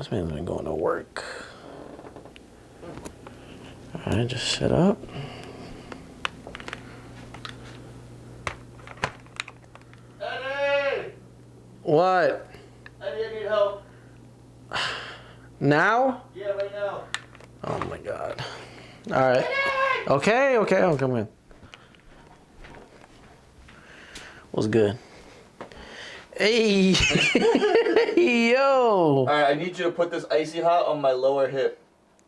This man's been going to work. All right, just set up. Eddie! What? Eddie, I need help. Now? Yeah, right now. Oh my God. All right. Okay, I'll come in. What's good? Hey, yo. All right, I need you to put this icy hot on my lower hip.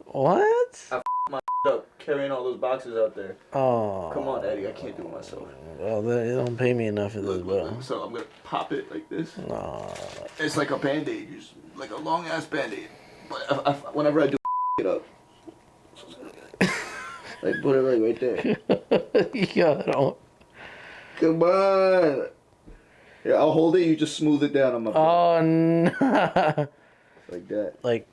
What? I my up carrying all those boxes out there. Oh. Come on, Eddie, I can't do it myself. Well, they don't pay me enough for this, bro. Look, so I'm gonna pop it like this. No. It's like a band-aid, just like a long ass band-aid. But whenever I do it up, like put it like right there. Yo, don't. Come on. Yeah, I'll hold it. You just smooth it down on my. Oh no. Like that. Like.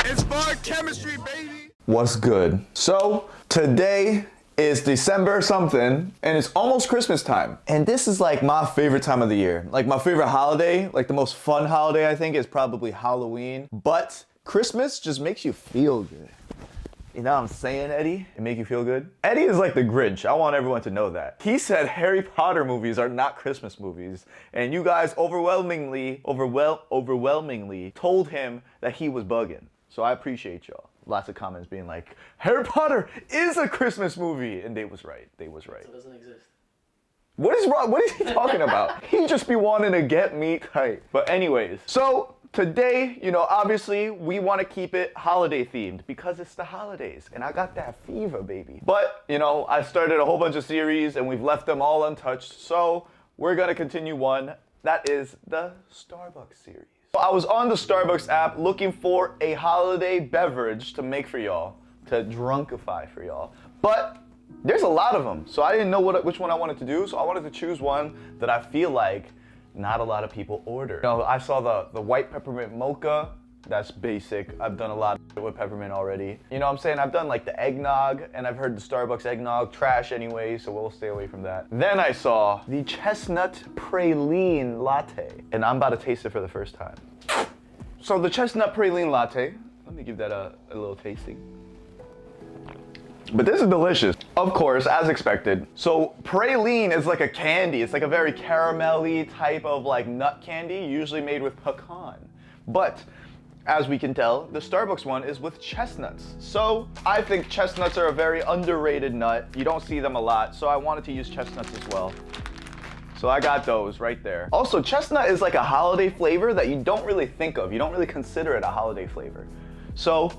It's BarChemistry, baby. What's good? So today is December something, and it's almost Christmas time. And this is like my favorite time of the year. Like my favorite holiday, like the most fun holiday I think is probably Halloween. But Christmas just makes you feel good. You know what I'm saying, Eddie? It make you feel good? Eddie is like the Grinch. I want everyone to know that. He said Harry Potter movies are not Christmas movies. And you guys overwhelmingly told him that he was bugging. So I appreciate y'all. Lots of comments being like, Harry Potter is a Christmas movie. And they was right. They was right. So it doesn't exist. What is wrong? What is he talking about? He just be wanting to get me tight. But anyways, so today, you know, obviously we want to keep it holiday themed because it's the holidays and I got that fever, baby. But, you know, I started a whole bunch of series and we've left them all untouched. So we're going to continue one. That is the Starbucks series. I was on the Starbucks app looking for a holiday beverage to make for y'all, to drunkify for y'all. But there's a lot of them, so I didn't know which one I wanted to do, so I wanted to choose one that I feel like not a lot of people order. You know, I saw the white peppermint mocha. That's basic. I've done a lot with peppermint already. You know what I'm saying? I've done like the eggnog, and I've heard the Starbucks eggnog trash anyway, so we'll stay away from that. Then I saw the chestnut praline latte, and I'm about to taste it for the first time. So the chestnut praline latte, let me give that a little tasting. But this is delicious, of course, as expected. So praline is like a candy. It's like a very caramelly type of like nut candy, usually made with pecan. But as we can tell, the Starbucks one is with chestnuts. So I think chestnuts are a very underrated nut. You don't see them a lot, so I wanted to use chestnuts as well. So I got those right there. Also, chestnut is like a holiday flavor that you don't really think of. You don't really consider it a holiday flavor. So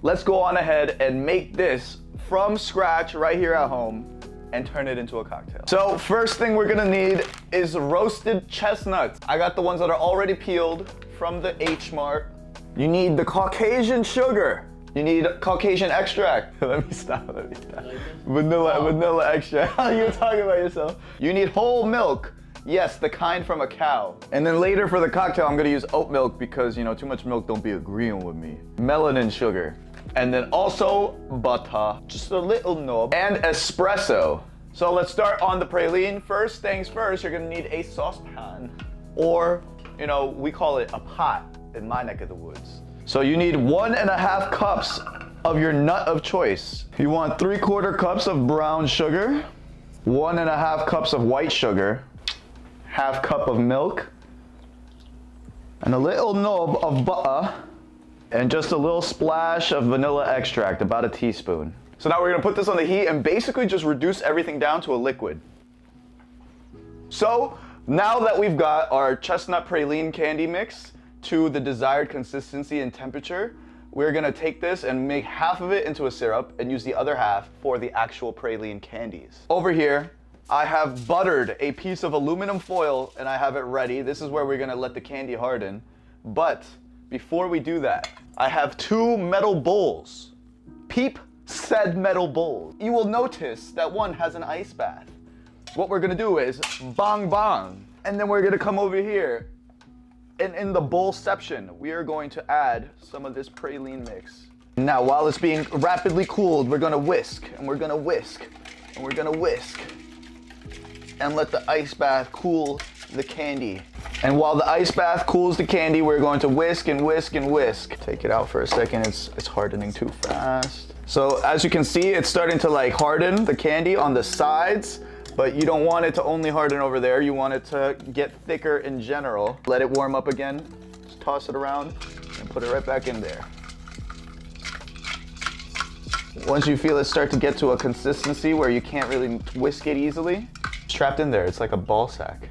let's go on ahead and make this from scratch right here at home and turn it into a cocktail. So first thing we're gonna need is roasted chestnuts. I got the ones that are already peeled from the H Mart. You need the Caucasian sugar. You need Caucasian extract. Let me stop. Vanilla extract. You're talking about yourself. You need whole milk. Yes, the kind from a cow. And then later for the cocktail, I'm gonna use oat milk because, you know, too much milk don't be agreeing with me. Melanin sugar. And then also butter, just a little knob, and espresso. So let's start on the praline. First things first, you're gonna need a saucepan, or, you know, we call it a pot in my neck of the woods. So you need 1.5 cups of your nut of choice. You want 3/4 cups of brown sugar, 1.5 cups of white sugar, 1/2 cup of milk, and a little knob of butter, and just a little splash of vanilla extract, about a teaspoon. So now we're gonna put this on the heat and basically just reduce everything down to a liquid. So now that we've got our chestnut praline candy mix to the desired consistency and temperature, we're gonna take this and make half of it into a syrup and use the other half for the actual praline candies. Over here, I have buttered a piece of aluminum foil and I have it ready. This is where we're gonna let the candy harden. But before we do that, I have 2 metal bowls. Peep said metal bowls. You will notice that one has an ice bath. What we're gonna do is bang bang, and then we're gonna come over here, and in the bowlception, we are going to add some of this praline mix. Now, while it's being rapidly cooled, we're gonna whisk, and we're gonna whisk, and we're gonna whisk, and let the ice bath cool the candy. And while the ice bath cools the candy, we're going to whisk and whisk and whisk. Take it out for a second, it's hardening too fast. So as you can see, it's starting to like harden the candy on the sides, but you don't want it to only harden over there. You want it to get thicker in general. Let it warm up again, just toss it around, and put it right back in there. Once you feel it start to get to a consistency where you can't really whisk it easily, it's trapped in there. It's like a ball sack.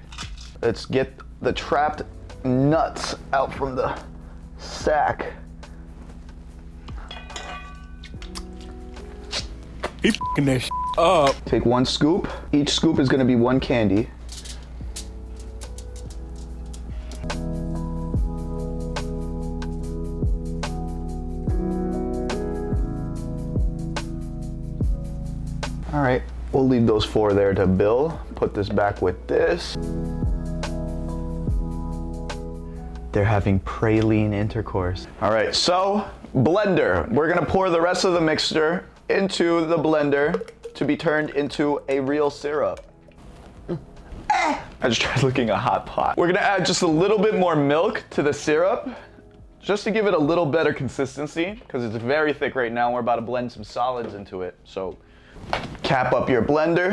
Let's get the trapped nuts out from the sack. He f***ing that shit up. Take one scoop. Each scoop is gonna be one candy. All right, we'll leave those 4 there to Bill. Put this back with this. They're having praline intercourse. All right, so blender. We're gonna pour the rest of the mixture into the blender to be turned into a real syrup. I just tried licking a hot pot. We're gonna add just a little bit more milk to the syrup, just to give it a little better consistency, because it's very thick right now. We're about to blend some solids into it. So cap up your blender.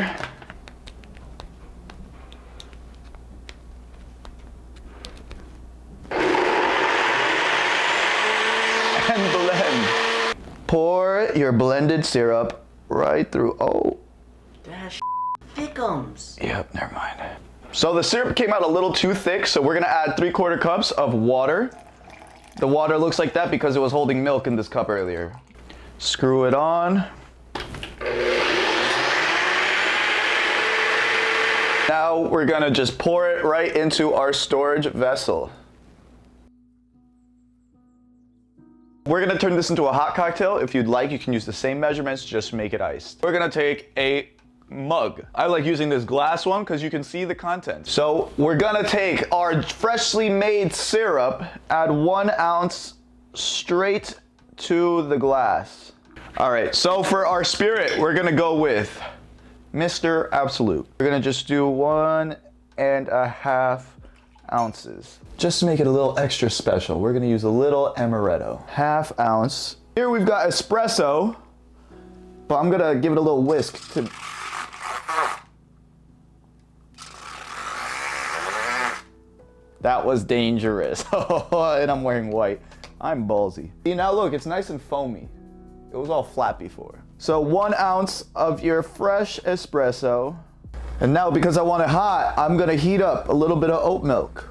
And blend. Pour your blended syrup right through. Oh. That thickums. Yep, never mind. So the syrup came out a little too thick, so we're gonna add 3/4 cups of water. The water looks like that because it was holding milk in this cup earlier. Screw it on. Now we're gonna just pour it right into our storage vessel. We're gonna turn this into a hot cocktail. If you'd like, you can use the same measurements, just make it iced. We're gonna take a mug. I like using this glass one because you can see the contents. So we're gonna take our freshly made syrup, add 1 ounce straight to the glass. All right, so for our spirit, we're gonna go with Mr. Absolute. We're gonna just do 1.5 ounces. Just to make it a little extra special, we're gonna use a little amaretto. 1/2 ounce. Here we've got espresso, but I'm gonna give it a little whisk to... That was dangerous. And I'm wearing white. I'm ballsy. See, now look, it's nice and foamy. It was all flat before. So 1 ounce of your fresh espresso. And now, because I want it hot, I'm gonna heat up a little bit of oat milk.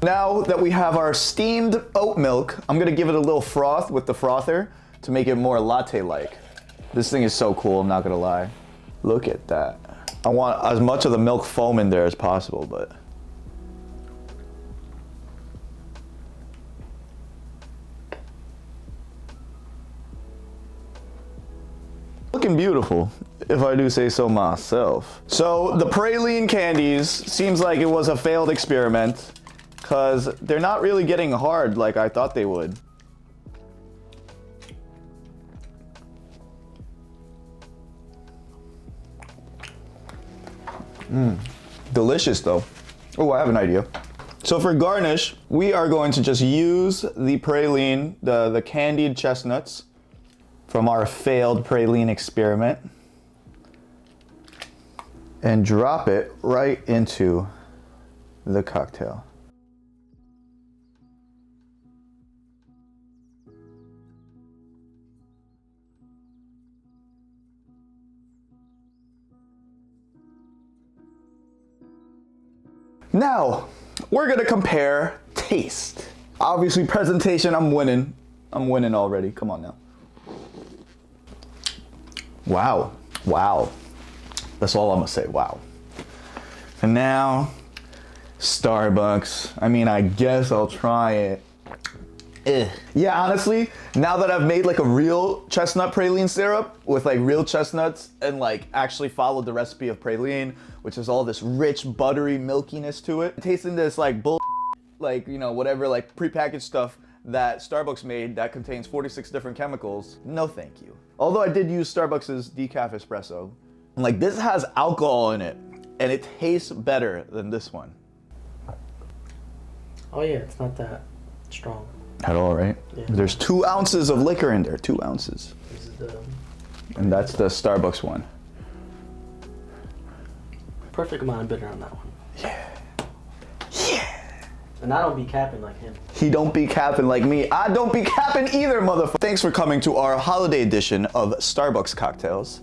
Now that we have our steamed oat milk, I'm gonna give it a little froth with the frother to make it more latte-like. This thing is so cool, I'm not gonna lie. Look at that. I want as much of the milk foam in there as possible, but... Looking beautiful, if I do say so myself. So the praline candies seems like it was a failed experiment because they're not really getting hard like I thought they would. Delicious though. Oh, I have an idea. So for garnish, we are going to just use the praline, the candied chestnuts from our failed praline experiment and drop it right into the cocktail. Now, we're gonna compare taste. Obviously, presentation, I'm winning. I'm winning already. Come on now. Wow. Wow. That's all I'm gonna say. Wow. And now, Starbucks. I mean, I guess I'll try it. Yeah, honestly, now that I've made like a real chestnut praline syrup with like real chestnuts and like actually followed the recipe of praline, which is all this rich, buttery milkiness to it, tasting this like bull like, you know, whatever like prepackaged stuff that Starbucks made that contains 46 different chemicals. No thank you. Although I did use Starbucks' decaf espresso. Like, this has alcohol in it and it tastes better than this one. Oh yeah, it's not that strong. At all, right? Yeah. There's 2 ounces of liquor in there, 2 ounces. This is the And that's the Starbucks one. perfect amount of bitter on that one. Yeah. And I don't be capping like him. He don't be capping like me. I don't be capping either, motherfucker. Thanks for coming to our holiday edition of Starbucks cocktails.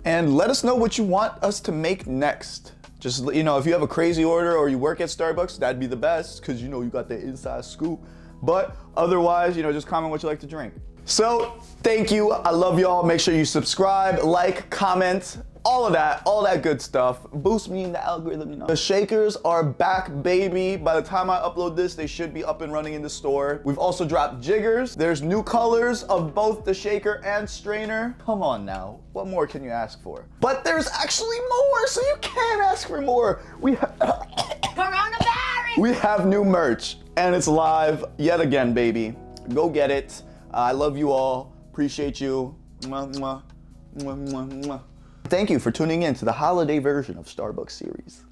And let us know what you want us to make next. Just, you know, if you have a crazy order or you work at Starbucks, that'd be the best, because you know you got the inside scoop. But otherwise, you know, just comment what you like to drink. So thank you. I love y'all. Make sure you subscribe, like, comment, all of that good stuff. Boost me in the algorithm, you know. The shakers are back, baby. By the time I upload this, they should be up and running in the store. We've also dropped jiggers. There's new colors of both the shaker and strainer. Come on now, what more can you ask for? But there's actually more, so you can't ask for more. Coronavirus! We have new merch, and it's live yet again, baby. Go get it. I love you all. Appreciate you. Mwah, mwah. Mwah, mwah, mwah. Thank you for tuning in to the holiday version of Starbucks series.